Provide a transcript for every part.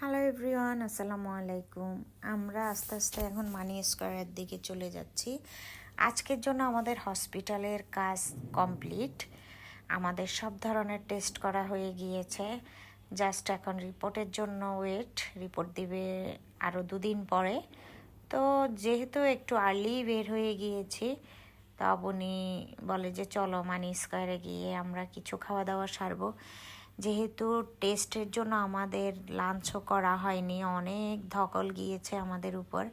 Hello everyone, আসসালামু আলাইকুম। আমরা আস্তে আস্তে এখন মানি স্কোয়ারের দিকে চলে যাচ্ছি। আজকের জন্য আমাদের হসপিটালের কাজ কমপ্লিট। আমাদের সব ধরনের টেস্ট করা হয়ে গিয়েছে। জাস্ট এখন রিপোর্টের জন্য ওয়েট। রিপোর্ট দিবে আরও 2 দিন পরে। তো যেহেতু একটু আর্লি বের হয়ে গিয়েছি, তা উনি বলে যে চলো মানি স্কোয়ারে গিয়ে আমরা কিছু খাওয়া দাওয়া সারবো। যেহেতু টেস্টের জন্য আমাদের লাঞ্চও করা হয়নি, অনেক ধকল গিয়েছে আমাদের উপর।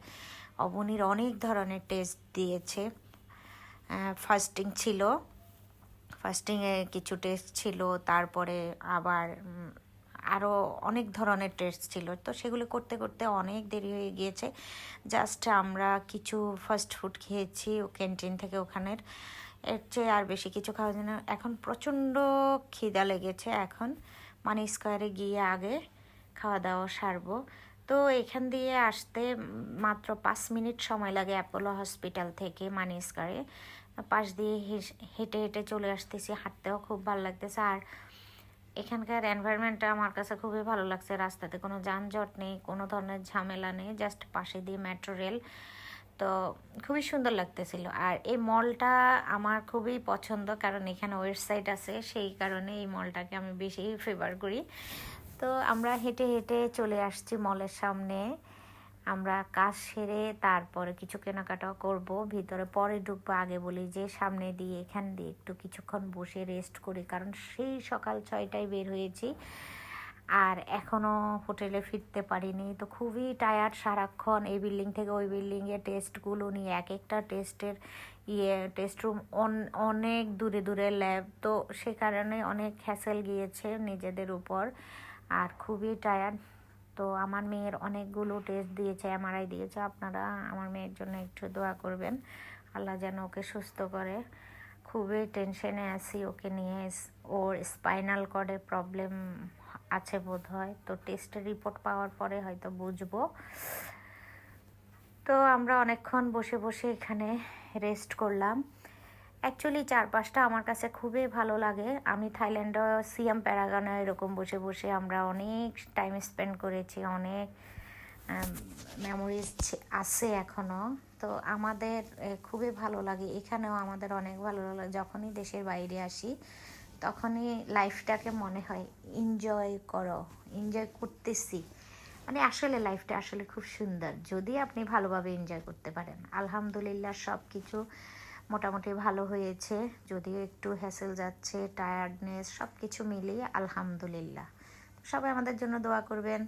অবনীর অনেক ধরনের টেস্ট দিয়েছে। ফাস্টিং ছিল, ফাস্টিংয়ে কিছু টেস্ট ছিল, তারপরে আবার আরও অনেক ধরনের টেস্ট ছিল। তো সেগুলো করতে করতে অনেক দেরি হয়ে গিয়েছে। জাস্ট আমরা কিছু ফাস্ট ফুড খেয়েছি ও ক্যান্টিন থেকে, ওখানের এর চেয়ে আর বেশি কিছু খাওয়া যায় না। এখন প্রচণ্ড খিদা লেগেছে। এখন মানি স্কোয়ারে গিয়ে আগে খাওয়া দাওয়া সারবো। তো এখান দিয়ে আসতে মাত্র 5 মিনিট সময় লাগে অ্যাপোলো হসপিটাল থেকে মানি স্কোয়ারে। পাশ দিয়ে হেঁটে হেঁটে চলে আসতেছি, হাঁটতেও খুব ভালো লাগতেছে। আর এখানকার এনভায়রনমেন্টটা আমার কাছে খুবই ভালো লাগছে। রাস্তাতে কোনো যানজট নেই, কোনো ধরনের ঝামেলা নেই, জাস্ট পাশে দিয়ে মেট্রো রেল। তো খুবই সুন্দর লাগতেছিল। আর এই মলটা আমার খুবই পছন্দ, কারণ এখানে ওয়েবসাইট আছে, সেই কারণে এই মলটাকে আমি বেশি ফেভার করি। তো আমরা হেঁটে হেঁটে চলে আসছি মলের সামনে। আমরা কাজ সেরে তারপরে কিছু কেনাকাটাও করব, ভিতরে পরে ঢুকবো। আগে বলি যে সামনে দিয়ে এখান দিয়ে একটু কিছুক্ষণ বসে রেস্ট করি, কারণ সেই সকাল 6টায় বের হয়েছি আর এখনও হোটেলে ফিরতে পারিনি। তো খুবই টায়ার্ড, সারাক্ষণ এই বিল্ডিং থেকে ওই বিল্ডিংয়ে টেস্টগুলো নিয়ে, এক একটা টেস্টের টেস্ট রুম অনেক দূরে দূরে ল্যাব। তো সে কারণে অনেক হ্যাসেল গিয়েছে নিজেদের উপর, আর খুবই টায়ার্ড। তো আমার মেয়ের অনেকগুলো টেস্ট দিয়েছে, এমআরআই দিয়েছে। আপনারা আমার মেয়ের জন্য একটু দোয়া করবেন, আল্লাহ যেন ওকে সুস্থ করে। খুবই টেনশনে আছি ওকে নিয়ে। ওর স্পাইনাল কর্ডে প্রবলেম আছে বোধ হয়। তো টেস্টের রিপোর্ট পাওয়ার পরে হয়তো বুঝবো। তো আমরা অনেকক্ষণ বসে বসে এখানে রেস্ট করলাম। অ্যাকচুয়ালি চারপাশটা আমার কাছে খুবই ভালো লাগে। আমি থাইল্যান্ডে সিয়াম প্যারাগনে এরকম বসে বসে আমরা অনেক টাইম স্পেন্ড করেছি, অনেক মেমোরিজ আছে এখনও। তো আমাদের খুবই ভালো লাগে। এখানেও আমাদের অনেক ভালো লাগে। যখনই দেশের বাইরে আসি তখনই লাইফটাকে মনে হয় এনজয় করো, এনজয় করতেছি। মানে আসলে লাইফটা আসলে খুব সুন্দর যদি আপনি ভালোভাবে এনজয় করতে পারেন। আলহামদুলিল্লাহ সব কিছু মোটামুটি ভালো হয়েছে, যদিও একটু হ্যাসেল যাচ্ছে, টায়ার্ডনেস, সব কিছু মিলিয়ে আলহামদুলিল্লাহ। সবাই আমাদের জন্য দোয়া করবেন।